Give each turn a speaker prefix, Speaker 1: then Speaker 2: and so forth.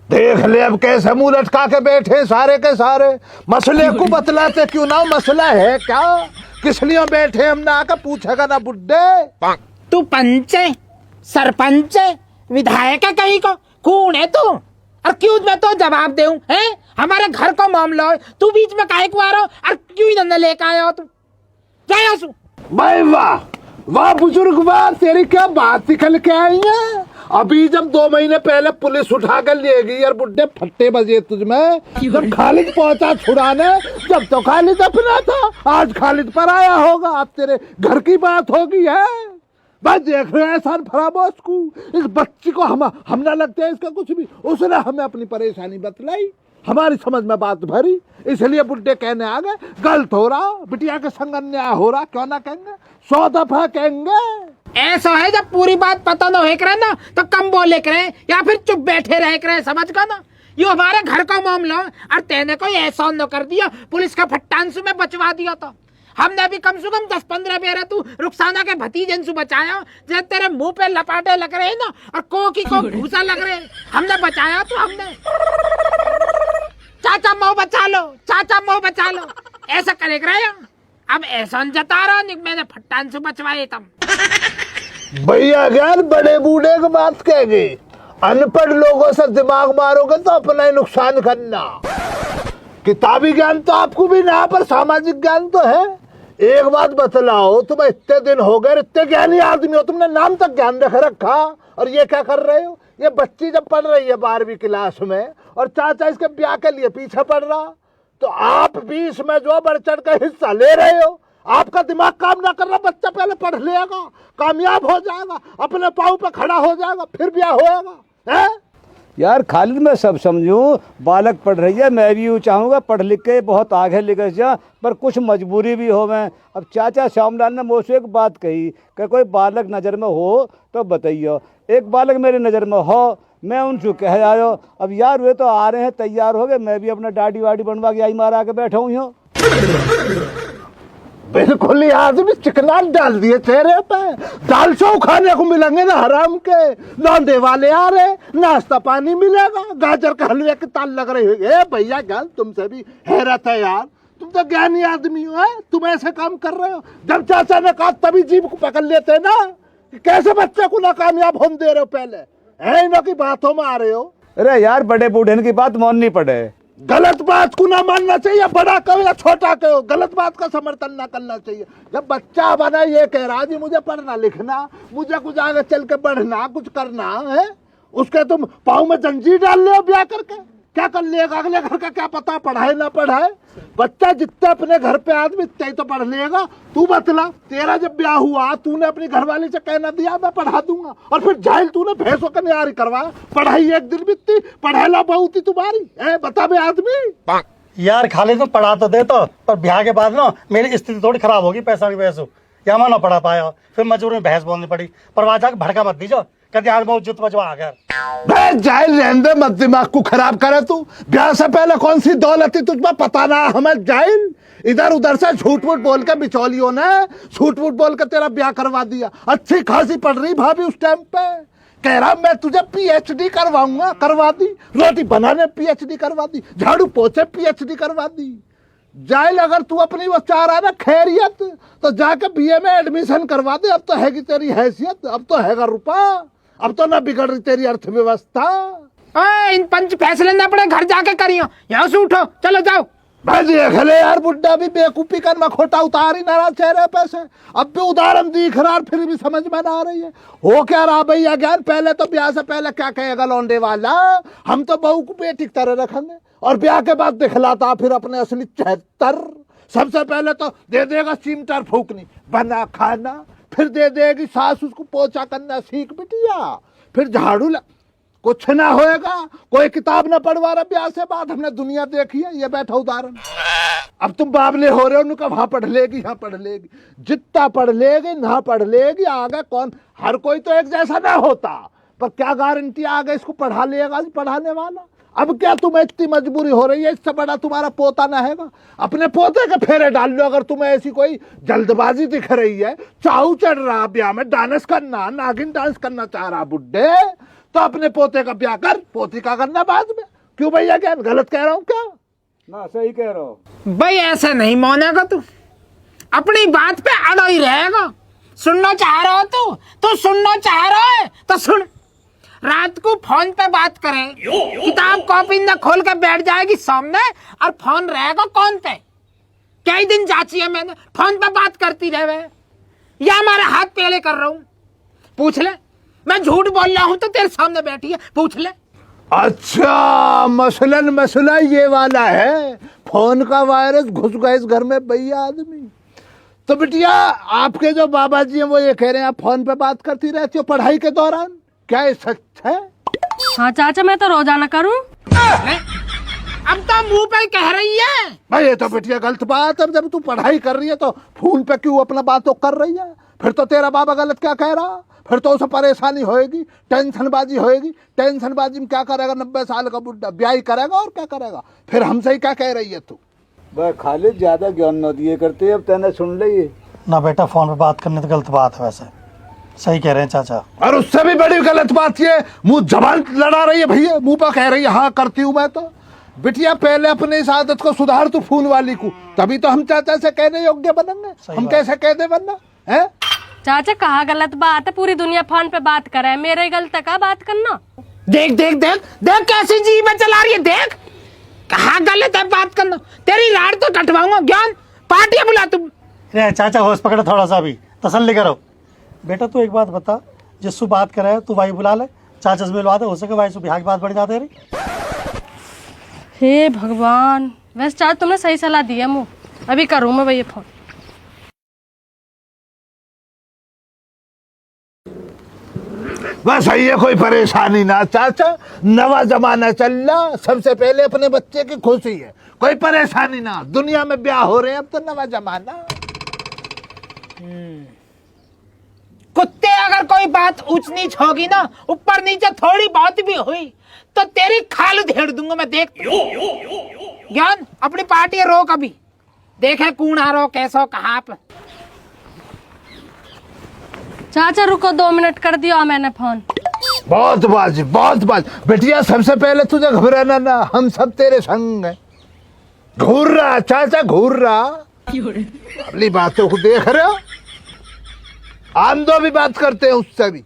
Speaker 1: देख ले अब कैसे मुंह लटका के बैठे सारे के सारे। मसले को बतलाते क्यों ना, मसला है क्या? किस लिए बैठे हम ना आकर पूछेगा ना बुड्ढे।
Speaker 2: तू पंच है, सरपंच है, विधायक है कहीं को? कौन है तू और क्यों मैं तो जवाब दूं? है हमारे घर का मामला है, तू बीच में काहे को आ रहा हो और क्यों ही धंधा लेके आया हो तू? जाया सु
Speaker 1: भाई वाह वाह बुजुर्ग वाह, तेरी क्या बात निकल के आई है। अभी जब 2 महीने पहले पुलिस उठा कर ले गई और बुड्ढे फट्टे बजे तुझमें, जब खालिद पहुंचा छुड़ाने, जब तो खालिद अपना था, आज खालिद पर आया होगा। अब तेरे घर की बात होगी है। बस देख रहे हैं एहसान फरामोश को, इस बच्ची को हम ना लगते हैं इसका कुछ भी। उसने हमें अपनी परेशानी बतलाई, हमारी समझ में बात भरी, इसलिए बुड्ढे कहने आ गए गलत हो रहा, बिटिया के संग अन्याय हो रहा। क्यों ना कहेंगे, 100 दफा कहेंगे।
Speaker 2: ऐसा है जब पूरी बात पता न हो करे ना तो कम बोले करे या फिर चुप बैठे रहे करे, समझ का ना। ये हमारे घर का मामला और तेने कोई एहसान न कर दिया, पुलिस का फट्टांसु में बचवा दिया था। हमने भी कम से कम 10-15 बेरा तू रुखसाना के भतीजे से बचाया, जब तेरे मुंह पे लपाटे लग रहे हैं ना और को घूसा लग रहे हैं, हमने बचाया तो हमने। चाचा मुंह बचा लो, चाचा मुंह बचा लो, ऐसा करे रहे। अब एहसान जता रहा, मैंने फट्टान से बचवाए तब।
Speaker 1: भैया ज्ञान बड़े बूढ़े की बात कहेंगे, अनपढ़ लोगों से दिमाग मारोगे तो अपना ही नुकसान करना। किताबी ज्ञान तो आपको भी ना, पर सामाजिक ज्ञान तो है। एक बात बतलाओ, तुम इतने दिन हो गए, इतने ज्ञानी आदमी हो, तुमने नाम तक ज्ञान रख रखा और ये क्या कर रहे हो? ये बच्ची जब पढ़ रही है 12वीं क्लास में और चाचा इसके ब्याह के लिए पीछे पड़ रहा, तो आप भी इसमें जो बढ़ चढ़ कर हिस्सा ले रहे हो। आपका दिमाग काम ना कर रहा, बच्चा पहले पढ़ लेगा, कामयाब हो जाएगा, अपने पाँव पे खड़ा हो जाएगा, फिर ब्याह होएगा है?
Speaker 3: यार खालिद मैं सब समझूं, बालक पढ़ रही है, मैं भी यूँ चाहूँगा पढ़ लिख के बहुत आगे निकल जा, पर कुछ मजबूरी भी हो। मैं अब चाचा श्यामलाल ने मुझसे एक बात कही कि कोई बालक नज़र में हो तो बताइए। एक बालक मेरी नज़र में हो, मैं उनसे कह आयो। अब यार वे तो आ रहे हैं, तैयार हो गए, मैं भी अपना दाढ़ी वाड़ी बनवा के आई मारा के बैठा हूँ यूँ।
Speaker 1: बिल्कुल ही आदमी चिकना डाल दिए चेहरे पे। दाल चौ खाने को मिलेंगे ना हराम के, लौंडे वाले आ रहे, नाश्ता पानी मिलेगा, गाजर का हलवे की ताल लग रही है। भैया ज्ञान तुमसे भी हैरत है यार, तुम तो ज्ञानी आदमी हो है, तुम ऐसे काम कर रहे हो। जब चाचा ने कहा तभी जीभ को पकड़ लेते ना, कैसे बच्चे को ना कामयाब होने दे रहे हो? पहले है इन की बातों में आ रहे हो।
Speaker 3: अरे यार बड़े बूढ़े की बात माननी पड़े,
Speaker 1: गलत बात को ना मानना चाहिए, बड़ा कहो या छोटा कहो, गलत बात का समर्थन ना करना चाहिए। जब बच्चा बना ये कह रहा जी मुझे पढ़ना लिखना, मुझे कुछ आगे चल के बढ़ना, कुछ करना है, उसके तुम पाँव में जंजीर डाल ले ब्याह करके, क्या कर लेगा? अगले घर का क्या पता पढ़ाए ना पढ़ाए। बच्चा जितना अपने घर पे आदमी इतना ही तो पढ़ लेगा। तू बतला, तेरा जब ब्याह हुआ तूने अपनी घरवाली से कहना दिया मैं पढ़ा दूंगा, और फिर जाहिल तूने भैंसों का न्यारी करवाया। पढ़ाई एक दिन बीतती, पढ़ेला बहुत ही तुम्हारी है, बता बे आदमी।
Speaker 4: यार खालिद में पढ़ा तो दे तो, पर ब्याह के बाद ना मेरी स्थिति थोड़ी खराब होगी, पैसा की वजह से या मैं ना पढ़ा पाया, फिर मजबूरी में भैंस बोलनी पड़ी। पर वहां जाकर भड़का मत दीजो, कहते यार बहुत जुत बजवा आ गया।
Speaker 1: जाहिल रहने दे, मत दिमाग को खराब करे तू। ब्याह से पहले कौन सी दौलत थी तुझ पर पता ना हमें? जाहिल इधर उधर से झूठ मूठ बोल के बिचौलियों ने झूठ मूठ बोल के तेरा ब्याह करवा दिया। अच्छी खासी पढ़ रही भाभी उस टाइम पे, कह रहा मैं तुझे पीएचडी करवाऊंगा, करवा दी। रोटी बनाने पीएचडी करवा दी, झाड़ू पोछे पीएचडी करवा दी। जाहिल अगर तू अपनी वो चाह रहा है ना खैरियत, तो जाके बीए में एडमिशन करवा दे। अब तो हैगी तेरी हैसियत, अब तो हैगा रुपा, अब तो ना बिगड़ रही तेरी अर्थव्यवस्था।
Speaker 2: इन पंच फैसले ना पड़े, घर जाके करियो, यहाँ से उठो, चलो जाओ।
Speaker 1: भाई देख ले यार, बुड्ढा भी बेकूफी कर में खोटा उतार ही ना रहा चेहरे पे से। अब भी उदाहरण दिख रहा, फिर भी समझ में ना आ रही है हो क्या रहा भैया ज्ञान। पहले तो ब्याह से पहले क्या कहेगा लौंडे वाला, हम तो बहू को बेटी की तरह रखेंगे, और ब्याह के बाद दिखलाता फिर अपने असली 74। सबसे पहले तो दे देगा चिमटा फूकनी बना खाना, फिर दे देगी सास उसको पोछा करना सीख बिटिया, फिर झाड़ू कुछ ना होएगा। कोई किताब ना पढ़वा रहा ब्याह से बाद, हमने दुनिया देखी है। ये बैठा उदाहरण, अब तुम बाबले हो रहे हो, उनका वहां पढ़ लेगी यहाँ पढ़ लेगी, जितना पढ़ लेगी ना पढ़ लेगी। आगे कौन, हर कोई तो एक जैसा ना होता, पर क्या गारंटी आगे इसको पढ़ा लेगा पढ़ाने वाला। अब क्या तुम्हें इतनी मजबूरी हो रही है, इससे बड़ा तुम्हारा पोता ना हैगा, अपने पोते के फेरे डाल लो। अगर तुम्हें ऐसी कोई जल्दबाजी दिख रही है, चाऊ चढ़ रहा ब्याह में डांस करना, नागिन डांस करना चाह रहा बुड्ढे, तो अपने पोते का ब्याह कर, पोती का करना बाद में। क्यों भैया, क्या गलत कह रहा हूँ क्या?
Speaker 3: ना सही कह रहा हो
Speaker 2: भाई ऐसे नहीं मानेगा तू, अपनी बात पे अड़ा ही रहेगा। सुनना चाह रहा हो तू सुनना चाह रहा है तो सुन। रात को फोन पे बात करें, किताब कॉपी न खोल के बैठ जाएगी सामने और फोन रहेगा कौन पे। कई दिन जाची है मैंने, फोन पे बात करती रहे या हमारे हाथ पेले कर रहा हूं, पूछ ले। मैं झूठ बोल रहा हूं तो तेरे सामने बैठी है, पूछ ले।
Speaker 1: अच्छा, मसला ये वाला है, फोन का वायरस घुस गया इस घर में भैया आदमी। तो बिटिया, आपके जो बाबा जी हैं वो ये कह रहे हैं आप फोन पे बात करती रहती हो पढ़ाई के दौरान, क्या ये सच है?
Speaker 5: हाँ चाचा, मैं तो रोजाना करूँ।
Speaker 2: अब तो मुंह पे कह रही है।
Speaker 1: भाई ये तो बिटिया गलत बात है। जब तू पढ़ाई कर रही है तो फोन पे क्यों अपना बात तो कर रही है? फिर तो तेरा बाबा गलत क्या कह रहा? फिर तो उसे परेशानी होएगी, टेंशनबाजी होएगी। टेंशनबाजी में क्या करेगा 90 साल का बुढ़ा? ब्याह करेगा और क्या करेगा? फिर हमसे ही क्या कह रही है तू?
Speaker 3: भाई खालिद ज्यादा ज्ञान न दिए करते, अब तेने सुन ली
Speaker 4: ना बेटा, फोन पे बात करने तो गलत बात है वैसे, सही कह रहे हैं चाचा।
Speaker 1: और उससे भी बड़ी गलत बात ये मुंह जबान लड़ा रही है भैया, मुंह पर कह रही है हाँ करती हूँ मैं। तो बिटिया पहले अपने इस आदत को सुधार तू फोन वाली को, तभी तो हम चाचा से कहने योग्य बनेंगे। हम कैसे कह दे वरना है?
Speaker 5: चाचा कहा गलत बात है, पूरी दुनिया फोन पे बात कर रहा है, मेरे गलत का बात करना।
Speaker 2: देख देख देख देख कैसी जीभ चला रही है, देख कहाँ गलत है बात करना। तेरी राड तो कटवाऊंगा ज्ञान, पार्टी बुला तुम।
Speaker 4: अरे चाचा होश पकड़ो थोड़ा सा, भी तसल्ली करो। बेटा तू एक बात बता, जिससे बात करे तू भाई बुला ले, चाचा से मिलवा दे, हो सके भाई से बिहार की बात बढ़ जाते रही।
Speaker 5: हे भगवान, वैसे चाचा तुमने सही सलाह दी है, मुँह अभी करूँ मैं भैया फोन।
Speaker 1: बस ये कोई परेशानी ना चाचा, नवा जमाना चल रहा, सबसे पहले अपने बच्चे की खुशी है, कोई परेशानी ना। दुनिया में ब्याह हो रहे हैं अब तो नवा जमाना।
Speaker 2: कुत्ते अगर कोई बात ऊंच नीच होगी ना, ऊपर नीचे थोड़ी बहुत भी हुई तो तेरी खाल उधेड़ दूंगा मैं, देख। ज्ञान अपनी पार्टी रोक अभी, देखे कौन आ रहा कैसा कहाँ पे।
Speaker 5: चाचा रुको 2 मिनट, कर दिया मैंने फोन।
Speaker 1: बहुत बाज बेटिया, सबसे पहले तुझे घबराना ना, हम सब तेरे संग हैं। घूर रहा चाचा, घूर रहा, अपनी बातों को देख रहे हो। हम दो भी बात करते हैं उससे भी।